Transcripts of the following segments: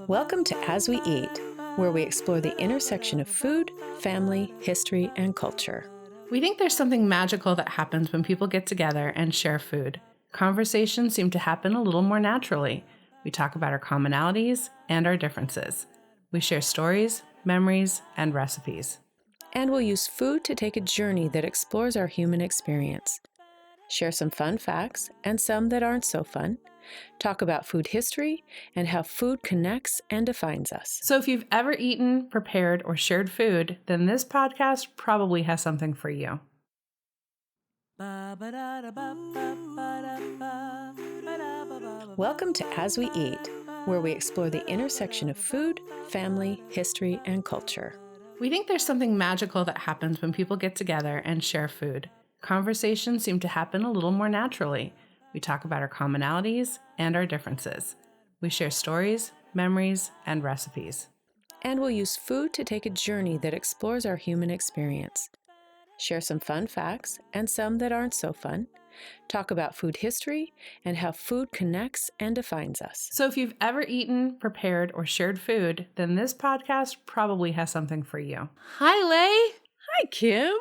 Welcome to As We Eat, where we explore the intersection of food, family, history, and culture. We think there's something magical that happens when people get together and share food. Conversations seem to happen a little more naturally. We talk about our commonalities and our differences. We share stories, memories, and recipes. And we'll use food to take a journey that explores our human experience. Share some fun facts and some that aren't so fun. Talk about food history and how food connects and defines us. So if you've ever eaten, prepared, or shared food, then this podcast probably has something for you. Welcome to As We Eat, where we explore the intersection of food, family, history, and culture. We think there's something magical that happens when people get together and share food. Conversations seem to happen a little more naturally. We talk about our commonalities and our differences. We share stories, memories, and recipes. And we'll use food to take a journey that explores our human experience. Share some fun facts and some that aren't so fun. Talk about food history and how food connects and defines us. So if you've ever eaten, prepared, or shared food, then this podcast probably has something for you. Hi, Leigh. Hi, Kim.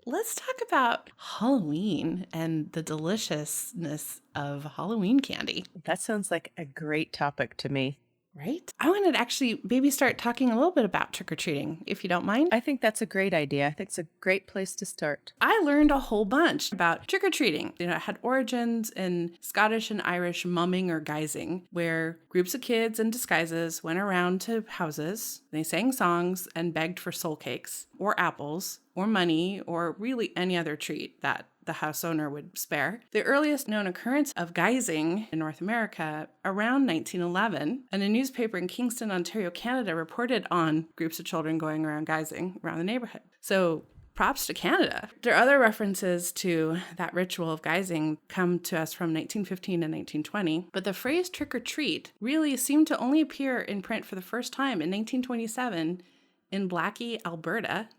Let's talk about Halloween and the deliciousness of Halloween candy. That sounds like a great topic to me. Right? I wanted to actually maybe start talking a little bit about trick-or-treating, if you don't mind. I think that's a great idea. I think it's a great place to start. I learned a whole bunch about trick-or-treating. It had origins in Scottish and Irish mumming or guising, where groups of kids in disguises went around to houses. They sang songs and begged for soul cakes or apples or money or really any other treat that the house owner would spare. The earliest known occurrence of guising in North America around 1911, and a newspaper in Kingston, Ontario, Canada reported on groups of children going around guising around the neighborhood. So props to Canada. There are other references to that ritual of guising come to us from 1915 and 1920, but the phrase trick or treat really seemed to only appear in print for the first time in 1927 in Blackie, Alberta.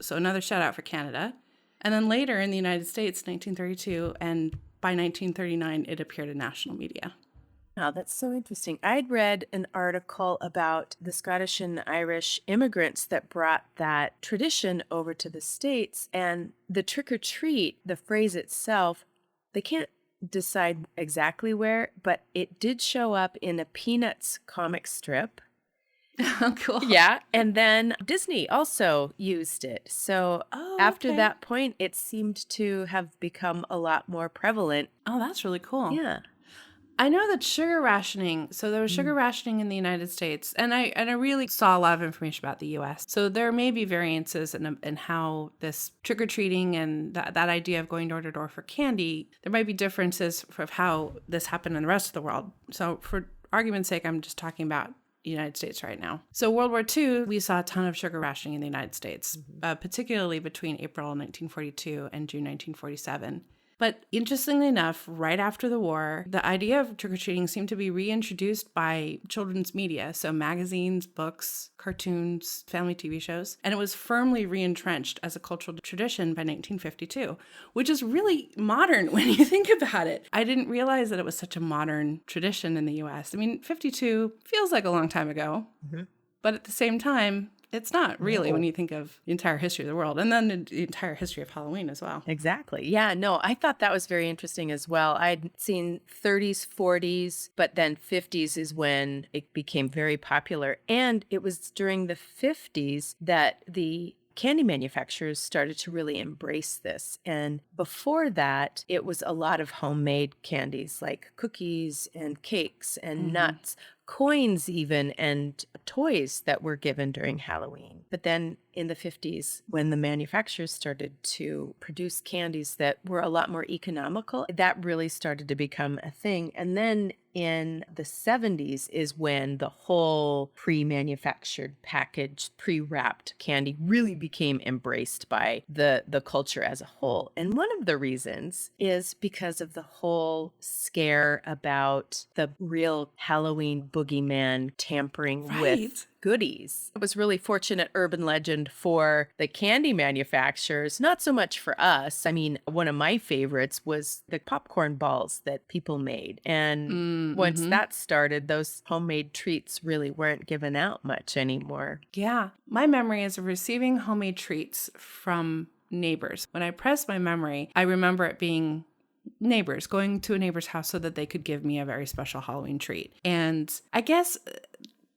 So another shout out for Canada. And then later in the United States, 1932, and by 1939, it appeared in national media. Wow, that's so interesting. I'd read an article about the Scottish and Irish immigrants that brought that tradition over to the States, and the trick-or-treat, the phrase itself, they can't decide exactly where, but it did show up in a Peanuts comic strip. Oh, cool. Yeah, and then Disney also used it. So after that point, it seemed to have become a lot more prevalent. Oh, that's really cool. Yeah. I know that sugar rationing, so there was sugar rationing in the United States, and I really saw a lot of information about the U.S. So there may be variances in how this trick-or-treating and that idea of going door to door for candy, there might be differences for how this happened in the rest of the world. So for argument's sake, I'm just talking about United States right now. So World War II, we saw a ton of sugar rationing in the United States, particularly between April 1942 and June 1947. But interestingly enough, right after the war, the idea of trick-or-treating seemed to be reintroduced by children's media, so magazines, books, cartoons, family TV shows, and it was firmly re-entrenched as a cultural tradition by 1952, which is really modern when you think about it. I didn't realize that it was such a modern tradition in the U.S. I mean, 52 feels like a long time ago, but at the same time, it's not really when you think of the entire history of the world, and then the entire history of Halloween as well. Exactly. Yeah, no, I thought that was very interesting as well. I'd seen 30s, 40s, but then 50s is when it became very popular. And it was during the 50s that the candy manufacturers started to really embrace this. And before that, it was a lot of homemade candies like cookies and cakes and nuts, coins even, and toys that were given during Halloween. But then in the 50s, when the manufacturers started to produce candies that were a lot more economical, that really started to become a thing. And then in the 70s is when the whole pre-manufactured, packaged, pre-wrapped candy really became embraced by the culture as a whole. And one of the reasons is because of the whole scare about the real Halloween boogeyman tampering Right. with goodies. It was really fortunate urban legend for the candy manufacturers, not so much for us. I mean, one of my favorites was the popcorn balls that people made. And once Mm-hmm. that started, those homemade treats really weren't given out much anymore. Yeah. My memory is of receiving homemade treats from neighbors. When I press my memory, I remember it being neighbors, going to a neighbor's house so that they could give me a very special Halloween treat. And I guess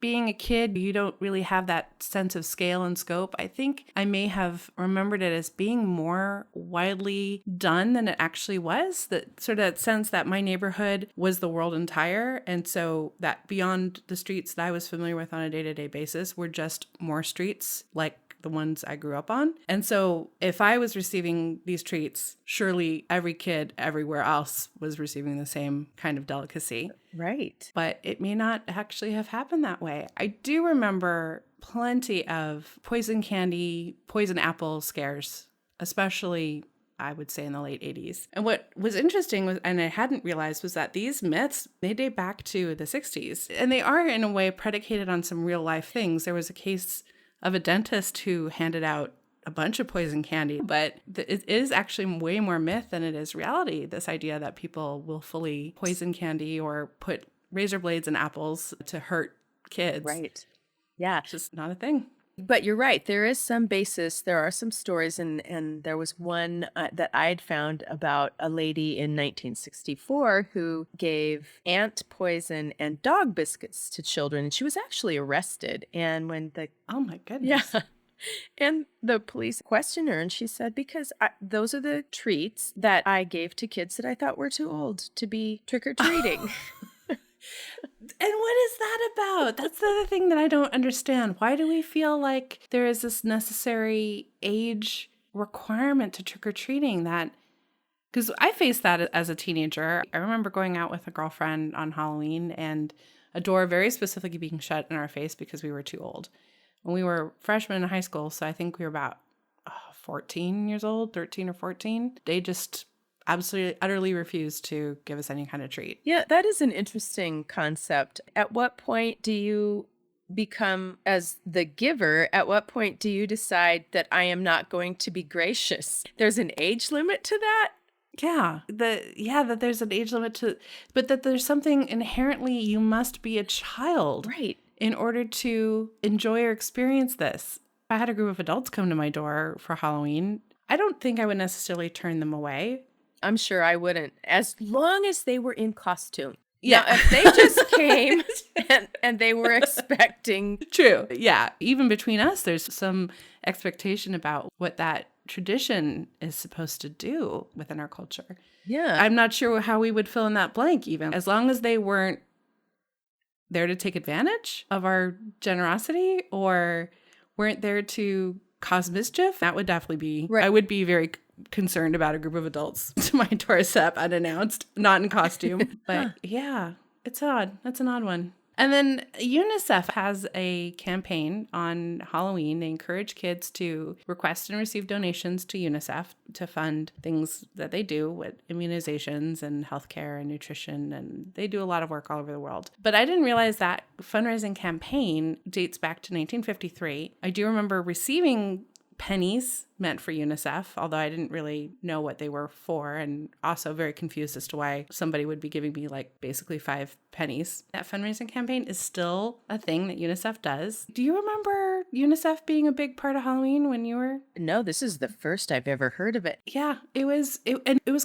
being a kid, you don't really have that sense of scale and scope. I think I may have remembered it as being more widely done than it actually was. That sort of sense that my neighborhood was the world entire. And so that beyond the streets that I was familiar with on a day-to-day basis were just more streets like the ones I grew up on. And so if I was receiving these treats, surely every kid everywhere else was receiving the same kind of delicacy. Right. But it may not actually have happened that way. I do remember plenty of poison candy, poison apple scares, especially I would say in the late 80s. And what was interesting was, and I hadn't realized, was that these myths, they date back to the 60s. And they are in a way predicated on some real life things. There was a case of a dentist who handed out a bunch of poison candy, but it is actually way more myth than it is reality. This idea that people will fully poison candy or put razor blades in apples to hurt kids. Right. Yeah. It's just not a thing. But you're right. There is some basis. There are some stories, and there was one that I had found about a lady in 1964 who gave ant poison and dog biscuits to children, and she was actually arrested. And when the Oh my goodness. yeah, and the police questioned her, and she said, "Because those are the treats that I gave to kids that I thought were too old to be trick or treating." And what is that about? That's the other thing that I don't understand. Why do we feel like there is this necessary age requirement to trick-or-treating that? Because I faced that as a teenager. I remember going out with a girlfriend on Halloween and a door very specifically being shut in our face because we were too old. When we were freshmen in high school, so I think we were about 14 years old, 13 or 14, they just absolutely, utterly refused to give us any kind of treat. Yeah, that is an interesting concept. At what point do you become, as the giver, at what point do you decide that I am not going to be gracious? There's an age limit to that? Yeah, that there's an age limit to, but that there's something inherently you must be a child Right. in order to enjoy or experience this. If I had a group of adults come to my door for Halloween, I don't think I would necessarily turn them away. I'm sure I wouldn't, as long as they were in costume. Yeah. Now, if they just came and they were expecting. True. Yeah. Even between us, there's some expectation about what that tradition is supposed to do within our culture. Yeah. I'm not sure how we would fill in that blank, even as long as they weren't there to take advantage of our generosity or weren't there to cause mischief. That would definitely be, right. I would be very concerned about a group of adults to my doorstep unannounced, not in costume. But yeah, it's odd. That's an odd one. And then UNICEF has a campaign on Halloween. They encourage kids to request and receive donations to UNICEF to fund things that they do with immunizations and healthcare and nutrition. And they do a lot of work all over the world. But I didn't realize that fundraising campaign dates back to 1953. I do remember receiving pennies meant for UNICEF, although I didn't really know what they were for, and also very confused as to why somebody would be giving me like basically 5 pennies. That fundraising campaign is still a thing that UNICEF does. Do you remember UNICEF being a big part of Halloween when you were? No, this is the first I've ever heard of it. Yeah, it was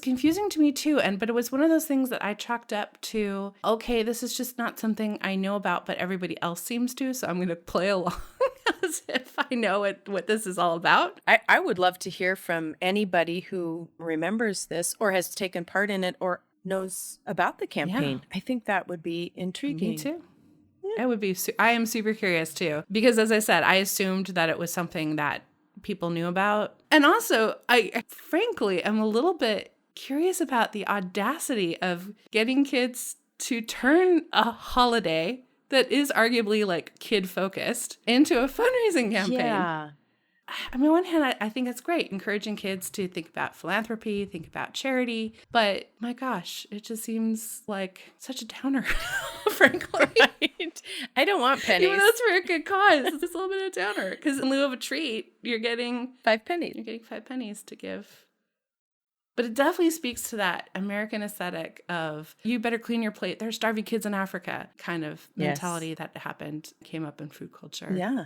confusing to me too, but it was one of those things that I chalked up to, okay, this is just not something I know about, but everybody else seems to, so I'm going to play along as if I know what this is all about. I would love to hear from anybody who remembers this or has taken part in it or knows about the campaign. Yeah. I think that would be intriguing. Me too. Yeah. It would be. I am super curious too, because as I said, I assumed that it was something that people knew about. And also, I frankly am a little bit curious about the audacity of getting kids to turn a holiday that is arguably like kid focused into a fundraising campaign. Yeah. I mean, on one hand, I think it's great, encouraging kids to think about philanthropy, think about charity. But my gosh, it just seems like such a downer. frankly. Right? I don't want pennies. Even though it's for a good cause, it's just a little bit of a downer. Because in lieu of a treat, you're getting 5 pennies. You're getting 5 pennies to give. But it definitely speaks to that American aesthetic of you better clean your plate. There's starving kids in Africa kind of mentality that came up in food culture. Yeah.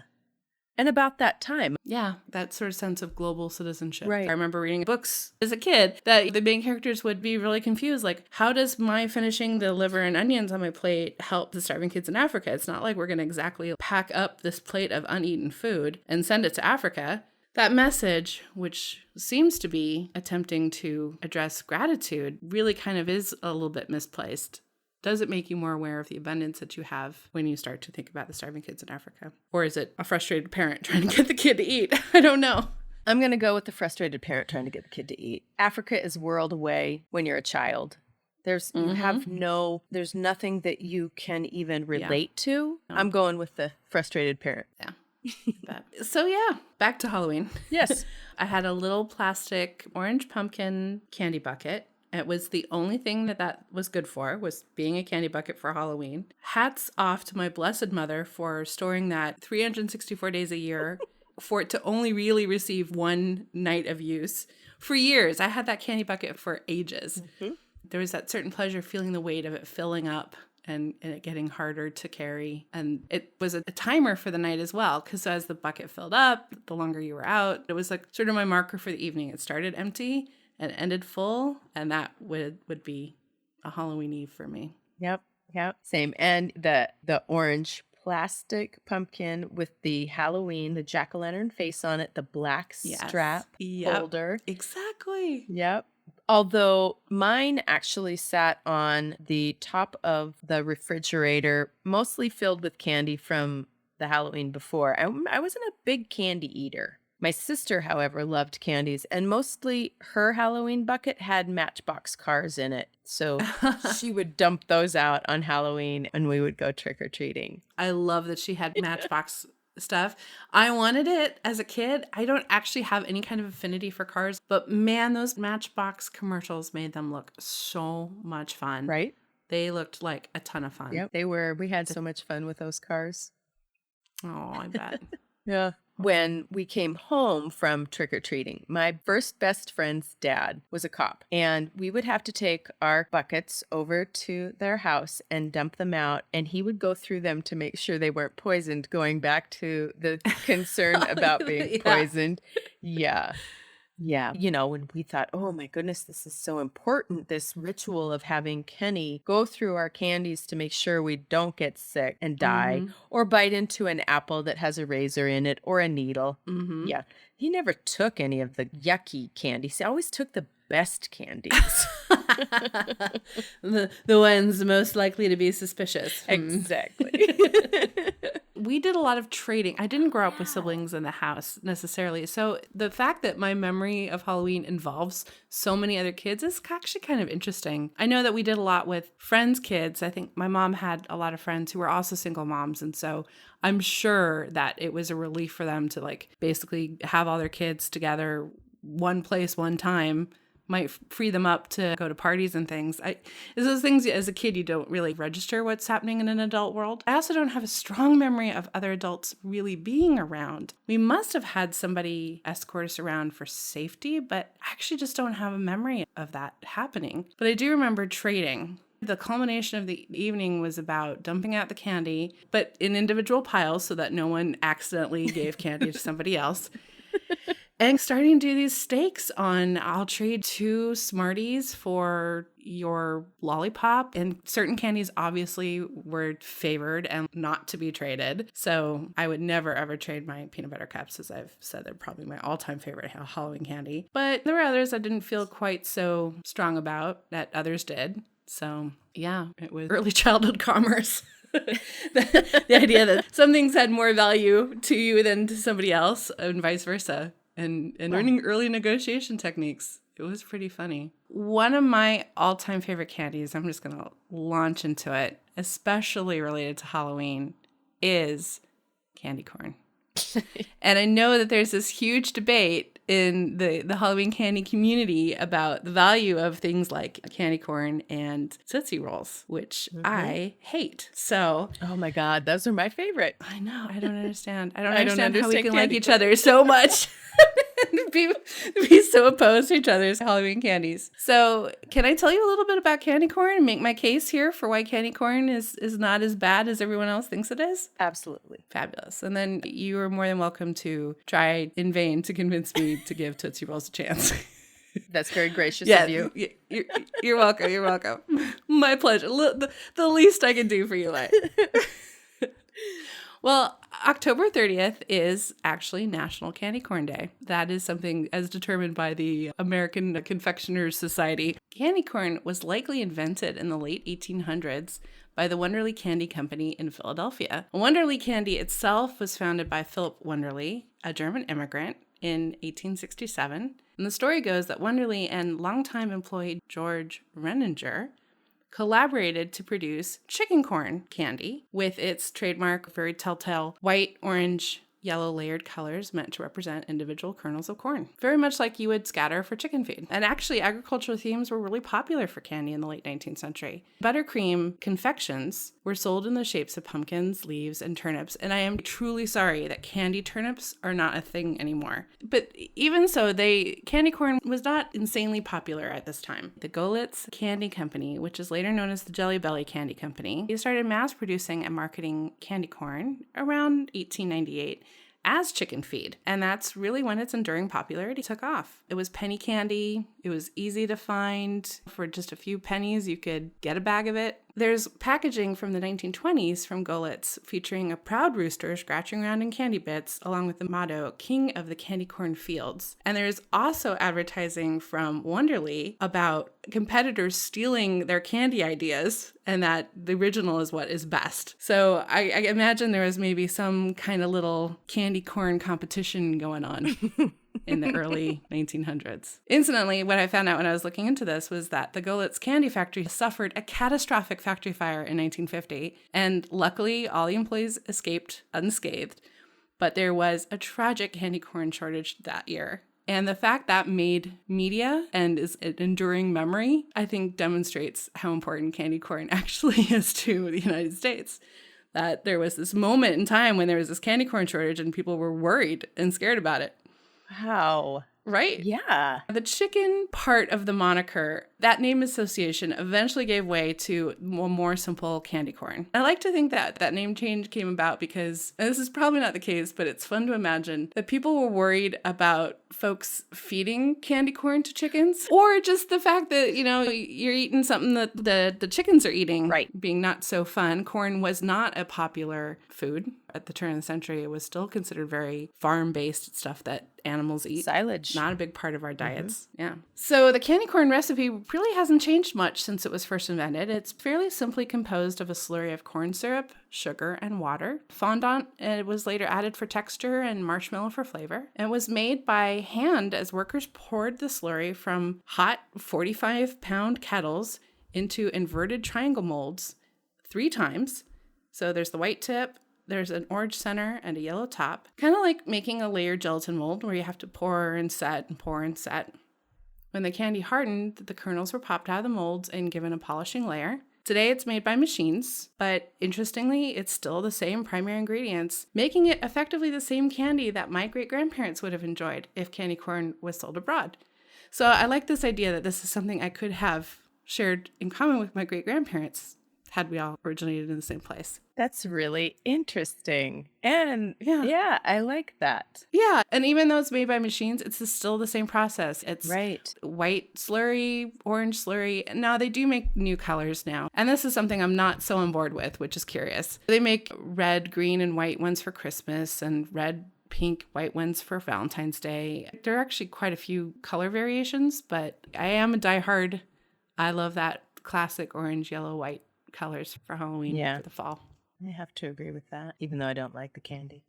And about that time. Yeah, that sort of sense of global citizenship. Right. I remember reading books as a kid that the main characters would be really confused. Like, how does my finishing the liver and onions on my plate help the starving kids in Africa? It's not like we're going to exactly pack up this plate of uneaten food and send it to Africa. That message, which seems to be attempting to address gratitude, really kind of is a little bit misplaced. Does it make you more aware of the abundance that you have when you start to think about the starving kids in Africa? Or is it a frustrated parent trying to get the kid to eat? I don't know. I'm going to go with the frustrated parent trying to get the kid to eat. Africa is world away when you're a child. There's nothing that you can even relate to. No. I'm going with the frustrated parent. Yeah. So yeah, back to Halloween. Yes. I had a little plastic orange pumpkin candy bucket. It was the only thing that was good for, was being a candy bucket for Halloween. Hats off to my blessed mother for storing that 364 days a year for it to only really receive one night of use. For years, I had that candy bucket for ages. Mm-hmm. There was that certain pleasure feeling the weight of it filling up and it getting harder to carry. And it was a timer for the night as well, because as the bucket filled up, the longer you were out, it was like sort of my marker for the evening. It started empty and ended full, and that would be a Halloween Eve for me. Yep, same. And the orange plastic pumpkin with the Halloween, the jack-o'-lantern face on it, the black strap holder. Exactly. Yep. Although mine actually sat on the top of the refrigerator, mostly filled with candy from the Halloween before. I wasn't a big candy eater. My sister, however, loved candies, and mostly her Halloween bucket had Matchbox cars in it. So she would dump those out on Halloween and we would go trick-or-treating. I love that she had Matchbox stuff. I wanted it as a kid. I don't actually have any kind of affinity for cars, but man, those Matchbox commercials made them look so much fun. Right? They looked like a ton of fun. Yep, they were. We had so much fun with those cars. Oh, I bet. Yeah. When we came home from trick-or-treating, my first best friend's dad was a cop, and we would have to take our buckets over to their house and dump them out, and he would go through them to make sure they weren't poisoned, going back to the concern about being poisoned. Yeah. Yeah. You know, when we thought, oh my goodness, this is so important, this ritual of having Kenny go through our candies to make sure we don't get sick and die, or bite into an apple that has a razor in it or a needle. Mm-hmm. Yeah. He never took any of the yucky candies. He always took the best candies. the ones most likely to be suspicious. Exactly. We did a lot of trading. I didn't grow up with siblings in the house necessarily. So the fact that my memory of Halloween involves so many other kids is actually kind of interesting. I know that we did a lot with friends' kids. I think my mom had a lot of friends who were also single moms. And so I'm sure that it was a relief for them to like basically have all their kids together one place, one time. Might free them up to go to parties and things. It's those things as a kid you don't really register what's happening in an adult world. I also don't have a strong memory of other adults really being around. We must have had somebody escort us around for safety, but I actually just don't have a memory of that happening. But I do remember trading. The culmination of the evening was about dumping out the candy, but in individual piles so that no one accidentally gave candy to somebody else. And starting to do these stakes on, I'll trade 2 Smarties for your lollipop. And certain candies obviously were favored and not to be traded. So I would never, ever trade my peanut butter cups. As I've said, they're probably my all-time favorite Halloween candy. But there were others I didn't feel quite so strong about that others did. So yeah, it was early childhood commerce. the idea that some things had more value to you than to somebody else and vice versa. And learning early negotiation techniques. It was pretty funny. One of my all-time favorite candies, I'm just going to launch into it, especially related to Halloween, is candy corn. And I know that there's this huge debate in the Halloween candy community about the value of things like candy corn and Tootsie Rolls, which I hate. So Oh my God, those are my favorite. I know. I don't understand. I don't I don't understand how we understand can like candy each corn. other so much. be so opposed to each other's Halloween candies. So can I tell you a little bit about candy corn and make my case here for why candy corn is not as bad as everyone else thinks it is? Absolutely. Fabulous. And then you are more than welcome to try in vain to convince me to give Tootsie Rolls a chance. That's very gracious of you. You're welcome. You're welcome. My pleasure. The least I can do for you, Leigh. Well, October 30th is actually National Candy Corn Day. That is something as determined by the American Confectioners Society. Candy corn was likely invented in the late 1800s by the Wonderly Candy Company in Philadelphia. Wonderly Candy itself was founded by Philip Wonderly, a German immigrant, in 1867. And the story goes that Wonderly and longtime employee George Renninger collaborated to produce chicken corn candy with its trademark, very telltale white, orange, yellow layered colors meant to represent individual kernels of corn, very much like you would scatter for chicken feed. And actually, agricultural themes were really popular for candy in the late 19th century. Buttercream confections were sold in the shapes of pumpkins, leaves, and turnips. And I am truly sorry that candy turnips are not a thing anymore. But even so, candy corn was not insanely popular at this time. The Goulitz Candy Company, which is later known as the Jelly Belly Candy Company, they started mass producing and marketing candy corn around 1898 as chicken feed. And that's really when its enduring popularity took off. It was penny candy. It was easy to find. For just a few pennies, you could get a bag of it. There's packaging from the 1920s from Goulitz featuring a proud rooster scratching around in candy bits, along with the motto, King of the Candy Corn Fields. And there's also advertising from Wonderly about competitors stealing their candy ideas and that the original is what is best. So I imagine there was maybe some kind of little candy corn competition going on. In the early 1900s. Incidentally, what I found out when I was looking into this was that the Goulitz Candy Factory suffered a catastrophic factory fire in 1950, and luckily all the employees escaped unscathed, but there was a tragic candy corn shortage that year. And the fact that made media and is an enduring memory, I think demonstrates how important candy corn actually is to the United States. That there was this moment in time when there was this candy corn shortage and people were worried and scared about it. Wow. Right? Yeah. The chicken part of the moniker, that name association eventually gave way to a more simple candy corn. I like to think that that name change came about because, and this is probably not the case, but it's fun to imagine that people were worried about folks feeding candy corn to chickens, or just the fact that, you're eating something that the chickens are eating, right, being not so fun. Corn was not a popular food. At the turn of the century, it was still considered very farm-based stuff that animals eat. Silage. Not a big part of our diets. Mm-hmm. Yeah. So the candy corn recipe really hasn't changed much since it was first invented. It's fairly simply composed of a slurry of corn syrup, sugar, and water. Fondant, it was later added for texture, and marshmallow for flavor. It was made by hand as workers poured the slurry from hot 45-pound kettles into inverted triangle molds 3 times. So there's the white tip, there's an orange center and a yellow top, kind of like making a layered gelatin mold where you have to pour and set and pour and set. When the candy hardened, the kernels were popped out of the molds and given a polishing layer. Today it's made by machines, but interestingly, it's still the same primary ingredients, making it effectively the same candy that my great-grandparents would have enjoyed if candy corn was sold abroad. So I like this idea that this is something I could have shared in common with my great-grandparents had we all originated in the same place. That's really interesting. And yeah, I like that. Yeah. And even though it's made by machines, it's still the same process. It's right. White slurry, orange slurry. Now they do make new colors now. And this is something I'm not so on board with, which is curious. They make red, green, and white ones for Christmas and red, pink, white ones for Valentine's Day. There are actually quite a few color variations, but I am a diehard. I love that classic orange, yellow, white colors for Halloween for the fall. I have to agree with that, even though I don't like the candy.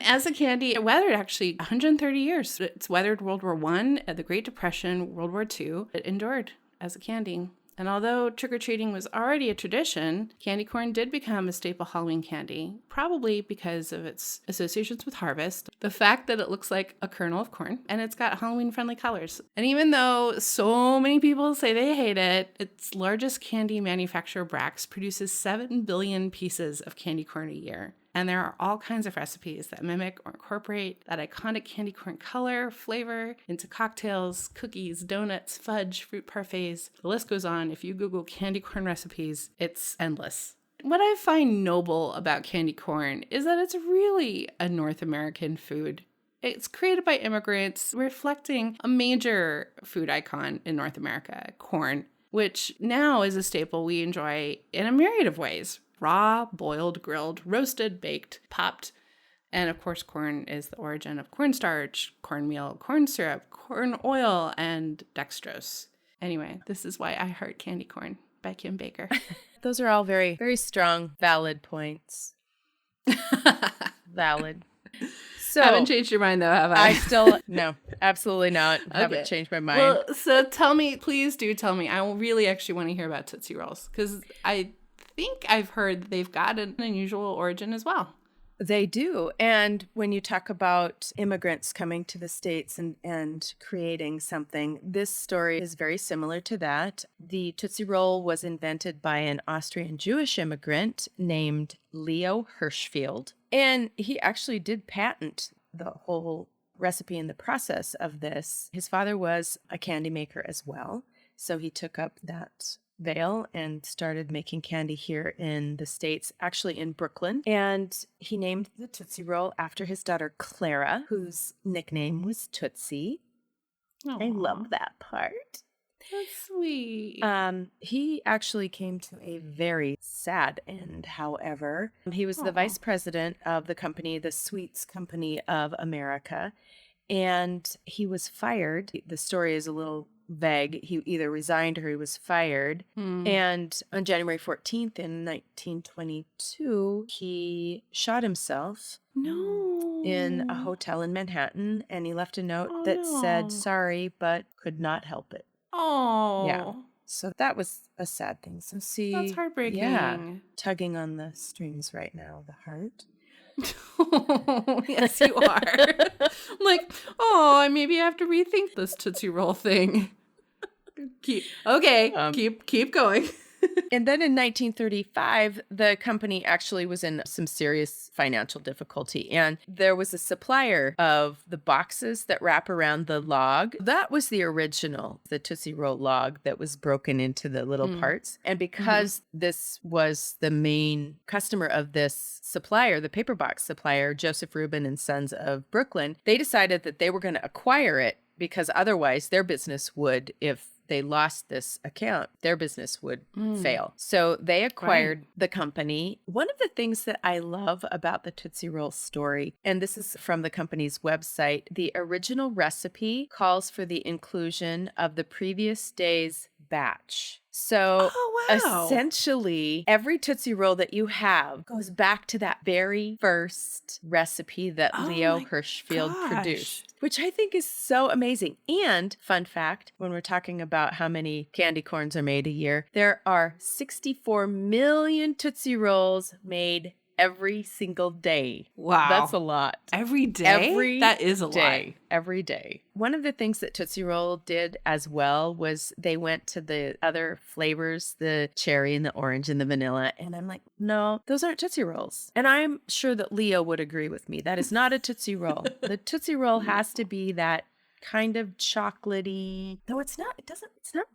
As a candy, it weathered actually 130 years. It's weathered World War I, the Great Depression, World War II. It endured as a candy. And although trick-or-treating was already a tradition, candy corn did become a staple Halloween candy, probably because of its associations with harvest, the fact that it looks like a kernel of corn, and it's got Halloween-friendly colors. And even though so many people say they hate it, its largest candy manufacturer, Brax, produces 7 billion pieces of candy corn a year. And there are all kinds of recipes that mimic or incorporate that iconic candy corn color, flavor into cocktails, cookies, donuts, fudge, fruit parfaits. The list goes on. If you Google candy corn recipes, it's endless. What I find noble about candy corn is that it's really a North American food. It's created by immigrants, reflecting a major food icon in North America, corn, which now is a staple we enjoy in a myriad of ways. Raw, boiled, grilled, roasted, baked, popped. And of course, corn is the origin of cornstarch, cornmeal, corn syrup, corn oil, and dextrose. Anyway, this is why I heart candy corn by Kim Baker. Those are all very, very strong, valid points. Valid. So, haven't changed your mind though, have I? No, absolutely not. Okay. Haven't changed my mind. Well, so tell me, please do tell me. I really actually want to hear about Tootsie Rolls because I think I've heard that they've got an unusual origin as well. They do. And when you talk about immigrants coming to the States and creating something, this story is very similar to that. The Tootsie Roll was invented by an Austrian Jewish immigrant named Leo Hirschfeld. And he actually did patent the whole recipe and the process of this. His father was a candy maker as well. So he took up that veil and started making candy here in the States, actually in Brooklyn. And he named the Tootsie Roll after his daughter Clara, whose nickname was Tootsie. Aww. I love that part. That's sweet. He actually came to a very sad end, however. He was the vice president of the company, the Sweets Company of America, and he was fired. The story is a little vague. He either resigned or he was fired. And on January 14th in 1922, he shot himself in a hotel in Manhattan, and he left a note that said, "Sorry, but could not help it." Oh. Yeah. So that was a sad thing. So see, that's heartbreaking. Yeah, tugging on the strings right now, the heart. Yes, you are. I'm like, oh, maybe I have to rethink this Tootsie Roll thing. Keep going. And then in 1935, the company actually was in some serious financial difficulty. And there was a supplier of the boxes that wrap around the log. That was the original, the Tootsie Roll log that was broken into the little parts. And because this was the main customer of this supplier, the paper box supplier, Joseph Rubin and Sons of Brooklyn, they decided that they were going to acquire it because otherwise their business would, if they lost this account, their business would fail. So they acquired the company. One of the things that I love about the Tootsie Roll story, and this is from the company's website, the original recipe calls for the inclusion of the previous day's batch. So essentially, every Tootsie Roll that you have goes back to that very first recipe that Leo Hirschfeld produced, which I think is so amazing. And fun fact, when we're talking about how many candy corns are made a year, there are 64 million Tootsie Rolls made every single day. Wow. That's a lot. Every day? That is a lot. Every day. One of the things that Tootsie Roll did as well was they went to the other flavors, the cherry and the orange and the vanilla. And I'm like, no, those aren't Tootsie Rolls. And I'm sure that Leo would agree with me. That is not a Tootsie Roll. The Tootsie Roll has to be that kind of chocolatey, though it's not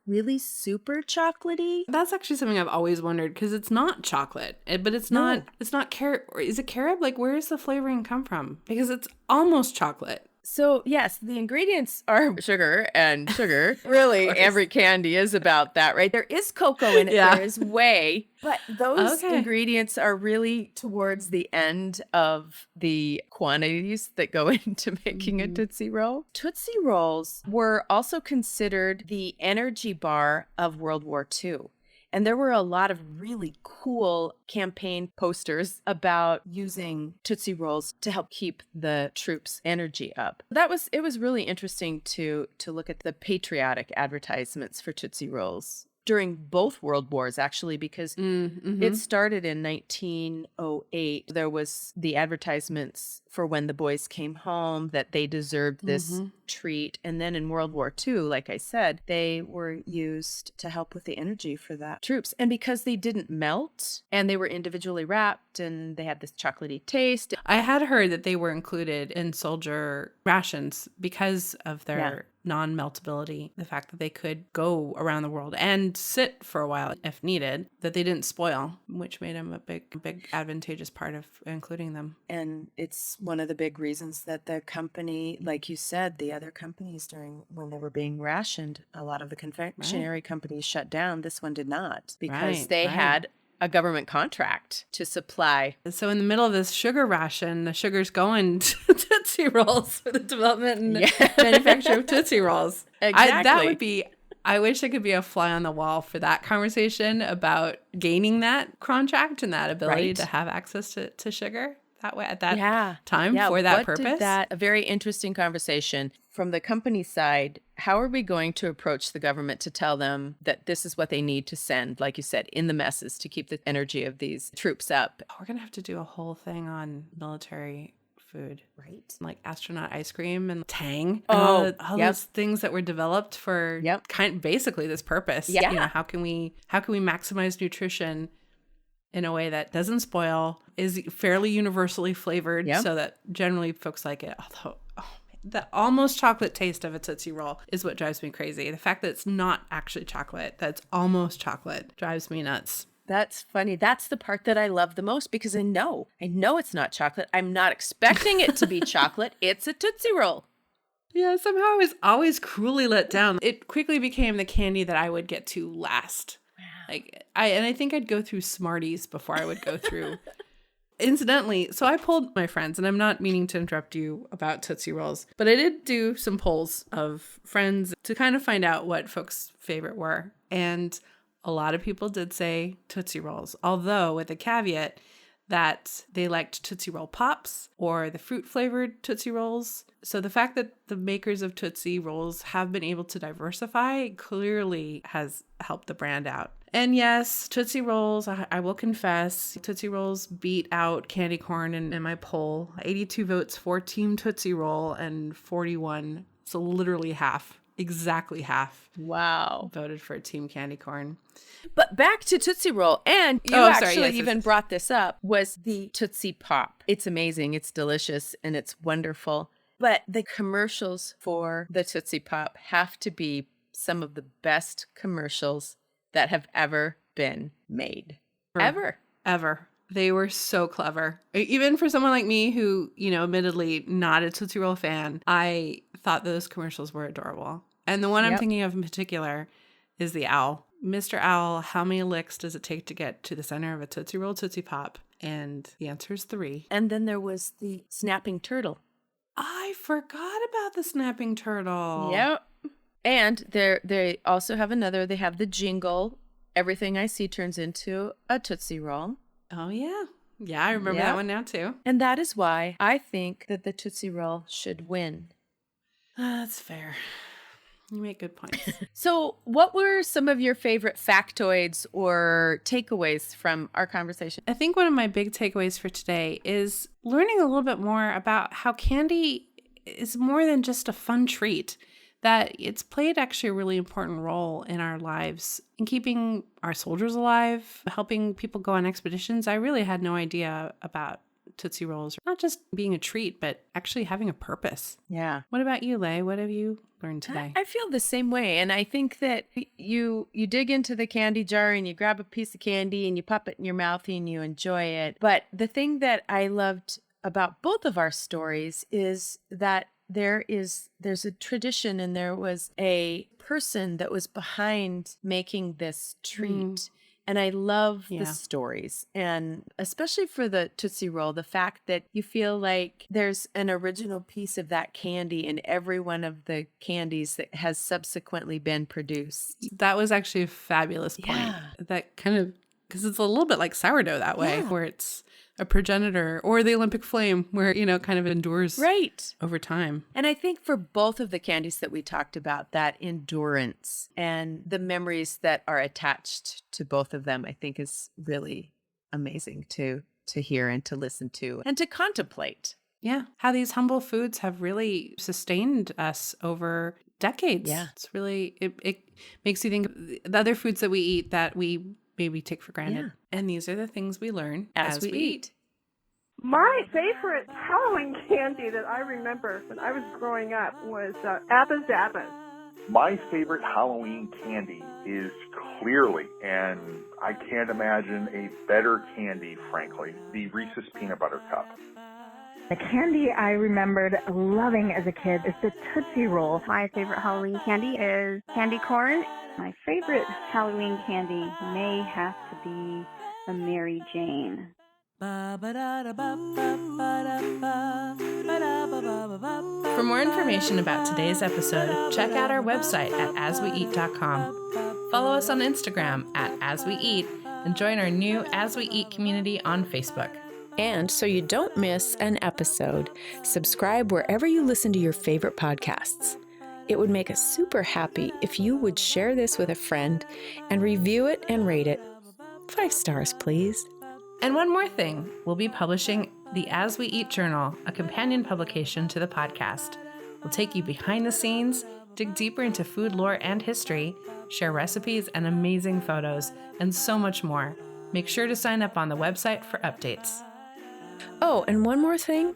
really super chocolatey. That's actually something I've always wondered because it's not chocolate, but it's not carob. Is it carob? Like, where does the flavoring come from? Because it's almost chocolate. So yes, the ingredients are sugar and sugar. Really, every candy is about that, right? There is cocoa in it. There is whey, but those ingredients are really towards the end of the quantities that go into making a Tootsie Roll. Tootsie Rolls were also considered the energy bar of World War II. And there were a lot of really cool campaign posters about using Tootsie Rolls to help keep the troops' energy up. It was really interesting to look at the patriotic advertisements for Tootsie Rolls during both world wars, actually, because it started in 1908. There was the advertisements for when the boys came home that they deserved this treat. And then in World War II, like I said, they were used to help with the energy for that troops. And because they didn't melt and they were individually wrapped and they had this chocolatey taste. I had heard that they were included in soldier rations because of their non-meltability, the fact that they could go around the world and sit for a while if needed, that they didn't spoil, which made them a big advantageous part of including them. And it's one of the big reasons that the company, like you said, the other companies when they were being rationed, a lot of the confectionery companies shut down. This one did not, because they had a government contract to supply. So in the middle of this sugar ration, the sugar's going to Tootsie Rolls for the development and manufacture of Tootsie Rolls. Exactly. I wish I could be a fly on the wall for that conversation about gaining that contract and that ability to have access to sugar that way at that time for that purpose. A very interesting conversation. From the company side, how are we going to approach the government to tell them that this is what they need to send, like you said, in the messes to keep the energy of these troops up? We're going to have to do a whole thing on military food. Right. Like astronaut ice cream and Tang. And all those things that were developed for basically this purpose. Yeah. You know, how can we maximize nutrition in a way that doesn't spoil, is fairly universally flavored so that generally folks like it. Although, the almost chocolate taste of a Tootsie Roll is what drives me crazy. The fact that it's not actually chocolate, that's almost chocolate, drives me nuts. That's funny. That's the part that I love the most, because I know it's not chocolate. I'm not expecting it to be chocolate. It's a Tootsie Roll. Yeah, somehow I was always cruelly let down. It quickly became the candy that I would get to last. Wow. I think I'd go through Smarties before I would go through. Incidentally, so I polled my friends, and I'm not meaning to interrupt you about Tootsie Rolls, but I did do some polls of friends to kind of find out what folks' favorite were. And a lot of people did say Tootsie Rolls, although with a caveat that they liked Tootsie Roll Pops or the fruit-flavored Tootsie Rolls. So the fact that the makers of Tootsie Rolls have been able to diversify clearly has helped the brand out. And yes, Tootsie Rolls, I will confess, Tootsie Rolls beat out candy corn in my poll. 82 votes for Team Tootsie Roll and 41, so literally half. Exactly half. Wow. Voted for Team Candy Corn. But back to Tootsie Roll, and you even brought this up, was the Tootsie Pop. It's amazing, it's delicious, and it's wonderful. But the commercials for the Tootsie Pop have to be some of the best commercials that have ever been made. Ever. They were so clever. Even for someone like me who, admittedly not a Tootsie Roll fan, I thought those commercials were adorable. And the one I'm thinking of in particular is the owl. Mr. Owl, how many licks does it take to get to the center of a Tootsie Roll Tootsie Pop? And the answer is 3. And then there was the snapping turtle. I forgot about the snapping turtle. Yep. And they also have another. They have the jingle. Everything I see turns into a Tootsie Roll. Oh, yeah. Yeah, I remember that one now, too. And that is why I think that the Tootsie Roll should win. That's fair. You make good points. So what were some of your favorite factoids or takeaways from our conversation? I think one of my big takeaways for today is learning a little bit more about how candy is more than just a fun treat. That it's played actually a really important role in our lives in keeping our soldiers alive, helping people go on expeditions. I really had no idea about Tootsie Rolls, not just being a treat, but actually having a purpose. Yeah. What about you, Leigh? What have you learned today? I feel the same way. And I think that you dig into the candy jar and you grab a piece of candy and you pop it in your mouth and you enjoy it. But the thing that I loved about both of our stories is that there's a tradition, and there was a person that was behind making this treat. And I love the stories, and especially for the Tootsie Roll, the fact that you feel like there's an original piece of that candy in every one of the candies that has subsequently been produced. That was actually a fabulous point. That kind of, because it's a little bit like sourdough that way, where it's a progenitor, or the Olympic flame where, kind of endures over time. And I think for both of the candies that we talked about, that endurance and the memories that are attached to both of them, I think is really amazing to hear and to listen to and to contemplate. Yeah. How these humble foods have really sustained us over decades. Yeah. It's really, it makes you think of the other foods that we eat that we maybe take for granted. Yeah. And these are the things we learn as we eat. My favorite Halloween candy that I remember when I was growing up was Abba Zaba. My favorite Halloween candy is clearly, and I can't imagine a better candy, frankly, the Reese's Peanut Butter Cup. The candy I remembered loving as a kid is the Tootsie Roll. My favorite Halloween candy is candy corn. My favorite Halloween candy may have to be a Mary Jane. For more information about today's episode, check out our website at asweeat.com. Follow us on Instagram at asweeat and join our new As We Eat community on Facebook. And so you don't miss an episode, subscribe wherever you listen to your favorite podcasts. It would make us super happy if you would share this with a friend and review it and rate it. 5 stars, please. And one more thing, we'll be publishing the As We Eat Journal, a companion publication to the podcast. We'll take you behind the scenes, dig deeper into food lore and history, share recipes and amazing photos, and so much more. Make sure to sign up on the website for updates. Oh, and one more thing.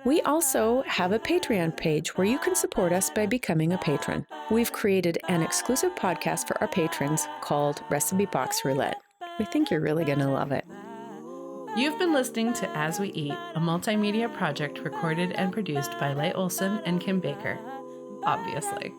We also have a Patreon page where you can support us by becoming a patron. We've created an exclusive podcast for our patrons called Recipe Box Roulette. We think you're really going to love it. You've been listening to As We Eat, a multimedia project recorded and produced by Leigh Olson and Kim Baker. Obviously.